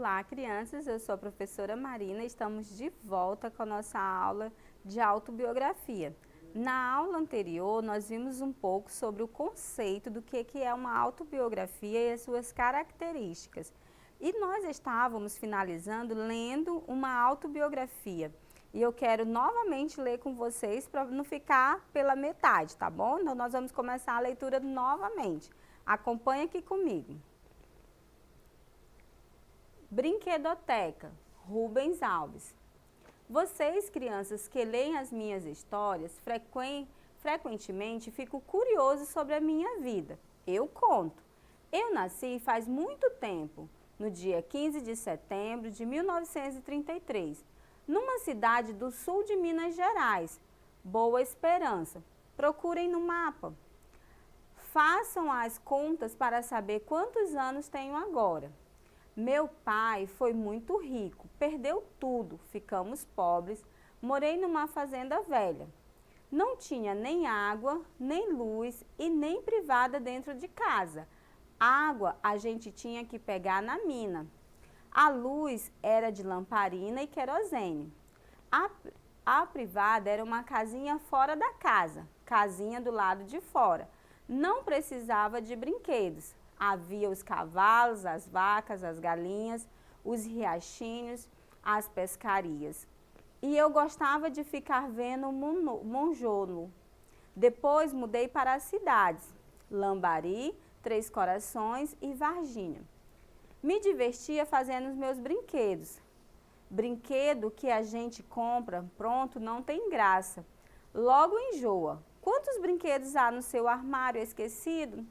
Olá, crianças, eu sou a professora Marina e estamos de volta com a nossa aula de autobiografia. Na aula anterior, nós vimos um pouco sobre o conceito do que é uma autobiografia e as suas características. E nós estávamos finalizando lendo uma autobiografia. E eu quero novamente ler com vocês para não ficar pela metade, tá bom? Então, nós vamos começar a leitura novamente. Acompanhe aqui comigo. Brinquedoteca, Rubens Alves. Vocês, crianças que leem as minhas histórias, frequentemente ficam curiosos sobre a minha vida. Eu conto. Eu nasci faz muito tempo, no dia 15 de setembro de 1933, numa cidade do sul de Minas Gerais, Boa Esperança. Procurem no mapa. Façam as contas para saber quantos anos tenho agora. Meu pai foi muito rico, perdeu tudo, ficamos pobres, morei numa fazenda velha. Não tinha nem água, nem luz e nem privada dentro de casa. Água a gente tinha que pegar na mina. A luz era de lamparina e querosene. A privada era uma casinha fora da casa, casinha do lado de fora. Não precisava de brinquedos. Havia os cavalos, as vacas, as galinhas, os riachinhos, as pescarias. E eu gostava de ficar vendo monjolo. Depois mudei para as cidades, Lambari, Três Corações e Varginha. Me divertia fazendo os meus brinquedos. Brinquedo que a gente compra pronto não tem graça. Logo enjoa. Quantos brinquedos há no seu armário esquecido?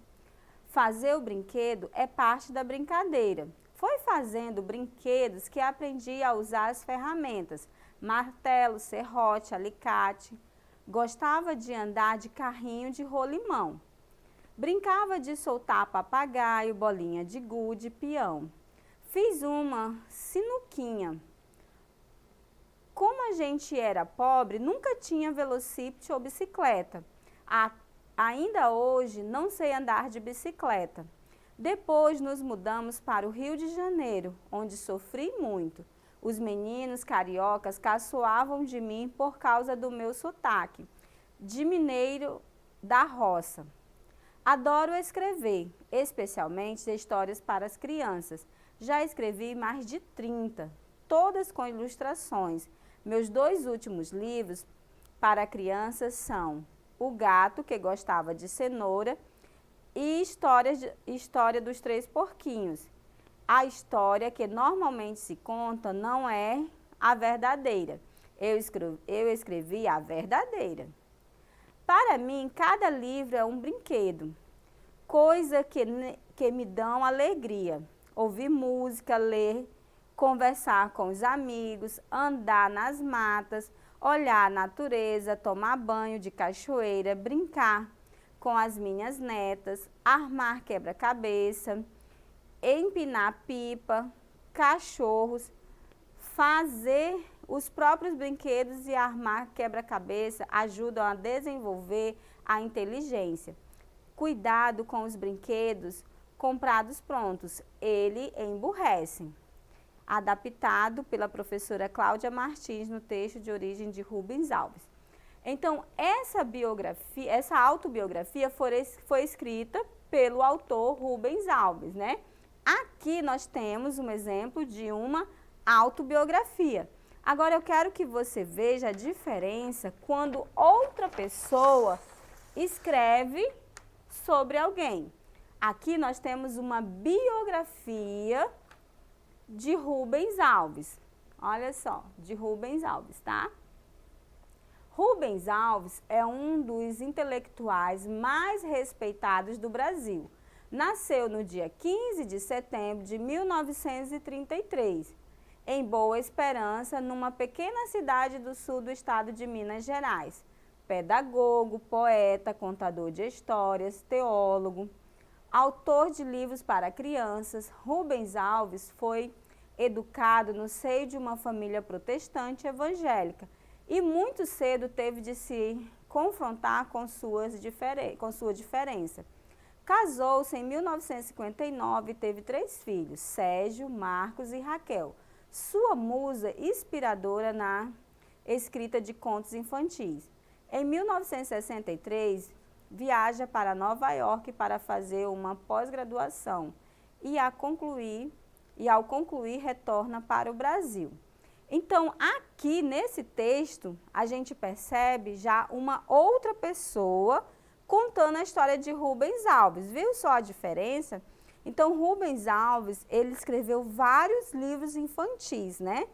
Fazer o brinquedo é parte da brincadeira. Foi fazendo brinquedos que aprendi a usar as ferramentas, martelo, serrote, alicate. Gostava de andar de carrinho de rolimão. Brincava de soltar papagaio, bolinha de gude, peão. Fiz uma sinuquinha. Como a gente era pobre, nunca tinha velocípede ou bicicleta. Ainda hoje não sei andar de bicicleta. Depois nos mudamos para o Rio de Janeiro, onde sofri muito. Os meninos cariocas caçoavam de mim por causa do meu sotaque, de mineiro da roça. Adoro escrever, especialmente histórias para as crianças. Já escrevi mais de 30, todas com ilustrações. Meus 2 últimos livros para crianças são O Gato que Gostava de Cenoura e História dos 3 Porquinhos. A história que normalmente se conta não é a verdadeira. Eu escrevi a verdadeira. Para mim, cada livro é um brinquedo, coisa que me dão alegria. Ouvir música, ler, conversar com os amigos, andar nas matas, olhar a natureza, tomar banho de cachoeira, brincar com as minhas netas, armar quebra-cabeça, empinar pipa, cachorros, fazer os próprios brinquedos e armar quebra-cabeça ajudam a desenvolver a inteligência. Cuidado com os brinquedos comprados prontos, ele emburrece. Adaptado pela professora Cláudia Martins no texto de origem de Rubens Alves. Então, essa autobiografia foi escrita pelo autor Rubens Alves, né? Aqui nós temos um exemplo de uma autobiografia. Agora eu quero que você veja a diferença quando outra pessoa escreve sobre alguém. Aqui nós temos uma biografia de Rubens Alves. Olha só, de Rubens Alves, tá? Rubens Alves é um dos intelectuais mais respeitados do Brasil. Nasceu no dia 15 de setembro de 1933, em Boa Esperança, numa pequena cidade do sul do estado de Minas Gerais. Pedagogo, poeta, contador de histórias, teólogo, autor de livros para crianças, Rubens Alves foi educado no seio de uma família protestante evangélica e muito cedo teve de se confrontar com sua diferença. Casou-se em 1959 e teve 3 filhos, Sérgio, Marcos e Raquel. Sua musa inspiradora na escrita de contos infantis. Em 1963, viaja para Nova York para fazer uma pós-graduação e ao concluir retorna para o Brasil. Então, aqui nesse texto, a gente percebe já uma outra pessoa contando a história de Rubens Alves. Viu só a diferença? Então, Rubens Alves, ele escreveu vários livros infantis, né?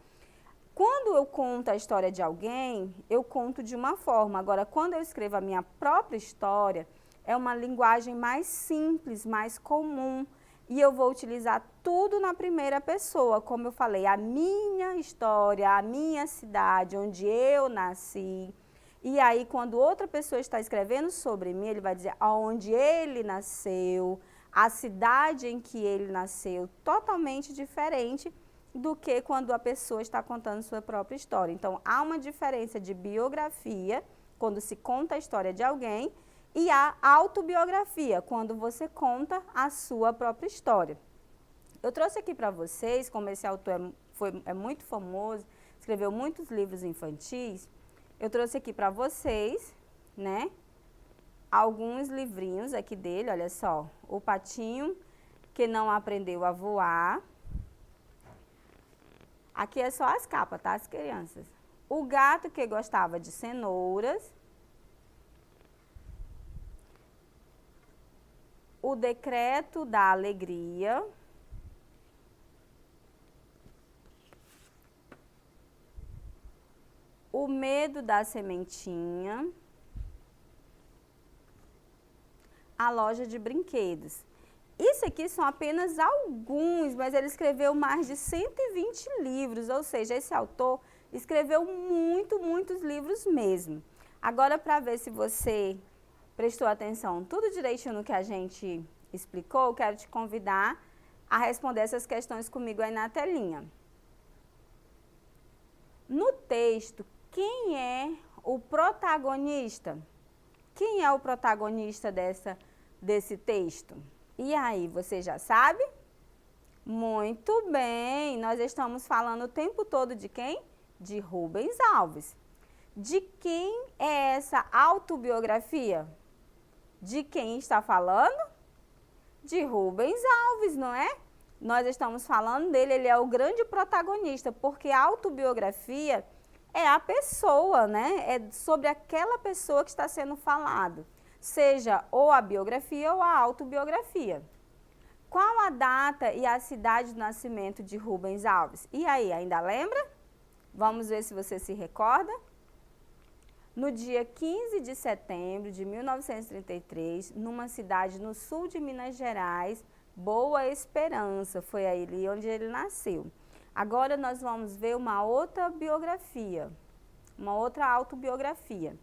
Quando eu conto a história de alguém, eu conto de uma forma. Agora, quando eu escrevo a minha própria história, é uma linguagem mais simples, mais comum. E eu vou utilizar tudo na primeira pessoa, como eu falei, a minha história, a minha cidade, onde eu nasci. E aí, quando outra pessoa está escrevendo sobre mim, ele vai dizer aonde ele nasceu, a cidade em que ele nasceu, totalmente diferente do que quando a pessoa está contando sua própria história. Então, há uma diferença de biografia, quando se conta a história de alguém, e a autobiografia, quando você conta a sua própria história. Eu trouxe aqui para vocês, como esse autor é muito famoso, escreveu muitos livros infantis, eu trouxe aqui para vocês, né, alguns livrinhos aqui dele, olha só. O Patinho que não aprendeu a voar. Aqui é só as capas, tá, as crianças? O Gato que gostava de cenouras. O Decreto da Alegria. O Medo da Sementinha. A Loja de Brinquedos. Isso aqui são apenas alguns, mas ele escreveu mais de 120 livros, ou seja, esse autor escreveu muitos livros mesmo. Agora, para ver se você prestou atenção tudo direitinho no que a gente explicou, eu quero te convidar a responder essas questões comigo aí na telinha. No texto, quem é o protagonista? Quem é o protagonista desse texto? E aí, você já sabe? Muito bem, nós estamos falando o tempo todo de quem? De Rubens Alves. De quem é essa autobiografia? De quem está falando? De Rubens Alves, não é? Nós estamos falando dele, ele é o grande protagonista, porque a autobiografia é a pessoa, né? É sobre aquela pessoa que está sendo falado. Seja ou a biografia ou a autobiografia. Qual a data e a cidade do nascimento de Rubens Alves? E aí, ainda lembra? Vamos ver se você se recorda. No dia 15 de setembro de 1933, numa cidade no sul de Minas Gerais, Boa Esperança, foi aí onde ele nasceu. Agora nós vamos ver uma outra biografia, uma outra autobiografia.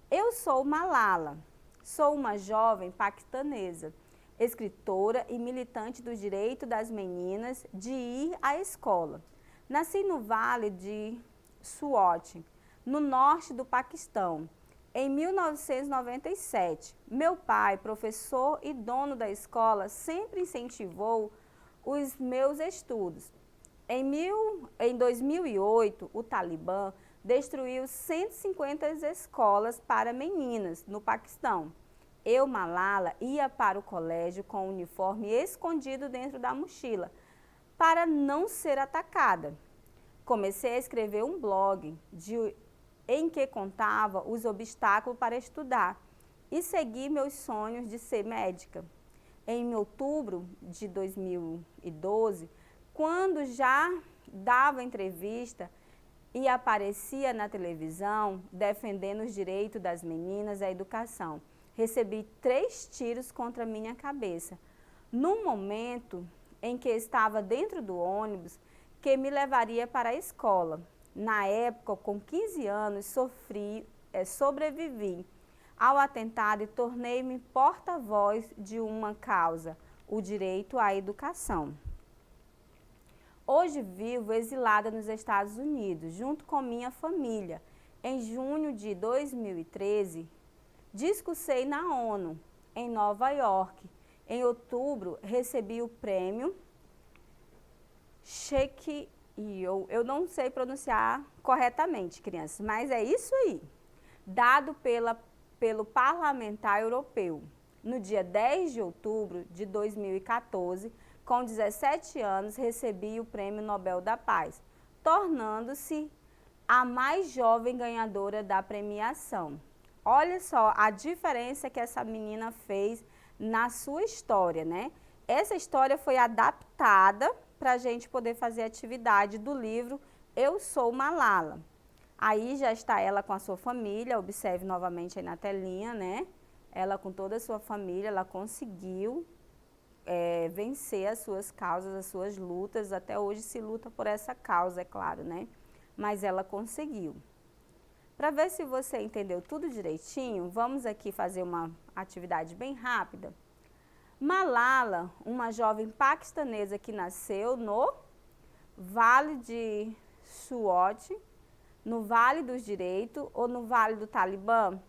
Eu sou Malala, sou uma jovem paquistanesa, escritora e militante do direito das meninas de ir à escola. Nasci no Vale de Swat, no norte do Paquistão, em 1997. Meu pai, professor e dono da escola, sempre incentivou os meus estudos. Em 2008, o Talibã destruiu 150 escolas para meninas no Paquistão. Eu, Malala, ia para o colégio com o uniforme escondido dentro da mochila, para não ser atacada. Comecei a escrever um blog em que contava os obstáculos para estudar e segui meus sonhos de ser médica. Em outubro de 2012, quando já dava entrevista e aparecia na televisão defendendo os direitos das meninas à educação, recebi 3 tiros contra minha cabeça. No momento em que estava dentro do ônibus que me levaria para a escola. Na época, com 15 anos, sobrevivi ao atentado e tornei-me porta-voz de uma causa, o direito à educação. Hoje vivo exilada nos Estados Unidos, junto com minha família. Em junho de 2013, discursei na ONU, em Nova York. Em outubro, recebi o prêmio Shakespeare. Eu não sei pronunciar corretamente, crianças, mas é isso aí. Dado pelo Parlamentar Europeu. No dia 10 de outubro de 2014, com 17 anos, recebi o Prêmio Nobel da Paz, tornando-se a mais jovem ganhadora da premiação. Olha só a diferença que essa menina fez na sua história, né? Essa história foi adaptada para a gente poder fazer atividade do livro Eu Sou Malala. Aí já está ela com a sua família, observe novamente aí na telinha, né? Ela com toda a sua família, ela conseguiu vencer as suas causas, as suas lutas. Até hoje se luta por essa causa, é claro, né? Mas ela conseguiu. Para ver se você entendeu tudo direitinho, vamos aqui fazer uma atividade bem rápida. Malala, uma jovem paquistanesa que nasceu no Vale de Swat, no Vale dos Direitos ou no Vale do Talibã?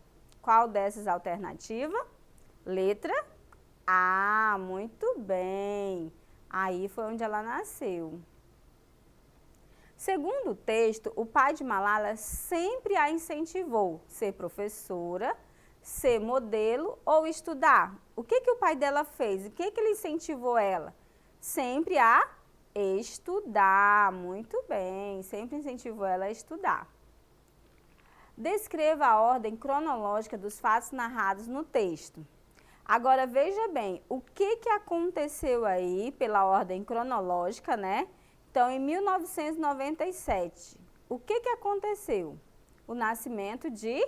Qual dessas alternativas? Letra A, muito bem. Aí foi onde ela nasceu. Segundo o texto, o pai de Malala sempre a incentivou a ser professora, ser modelo ou estudar. O que o pai dela fez? O que ele incentivou ela? Sempre a estudar. Muito bem, sempre incentivou ela a estudar. Descreva a ordem cronológica dos fatos narrados no texto. Agora veja bem, o que aconteceu aí pela ordem cronológica, né? Então, em 1997, o que aconteceu? O nascimento de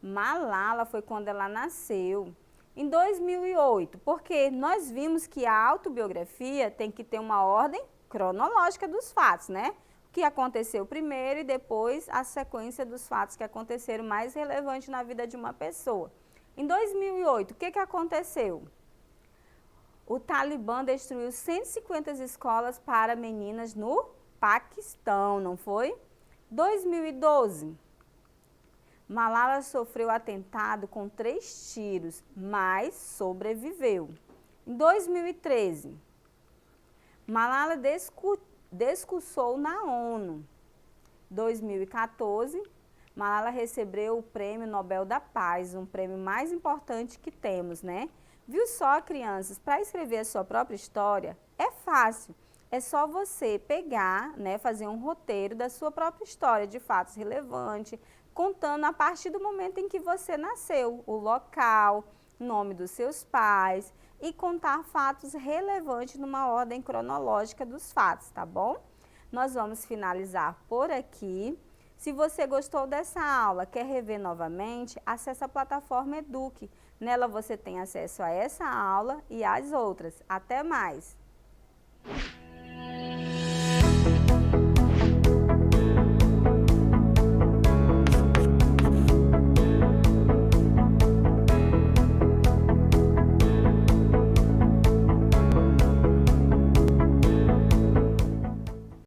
Malala foi quando ela nasceu. Em 2008, porque nós vimos que a autobiografia tem que ter uma ordem cronológica dos fatos, né? O que aconteceu primeiro e depois a sequência dos fatos que aconteceram mais relevante na vida de uma pessoa. Em 2008, o que aconteceu? O Talibã destruiu 150 escolas para meninas no Paquistão, não foi? 2012, Malala sofreu atentado com 3 tiros, mas sobreviveu. Em 2013, Malala discursou na ONU. 2014, Malala recebeu o Prêmio Nobel da Paz, um prêmio mais importante que temos, né? Viu só, crianças, para escrever a sua própria história é fácil. É só você pegar, né, fazer um roteiro da sua própria história de fatos relevantes, contando a partir do momento em que você nasceu, o local, o nome dos seus pais e contar fatos relevantes numa ordem cronológica dos fatos, tá bom? Nós vamos finalizar por aqui. Se você gostou dessa aula, quer rever novamente, acesse a plataforma Eduque. Nela você tem acesso a essa aula e às outras. Até mais!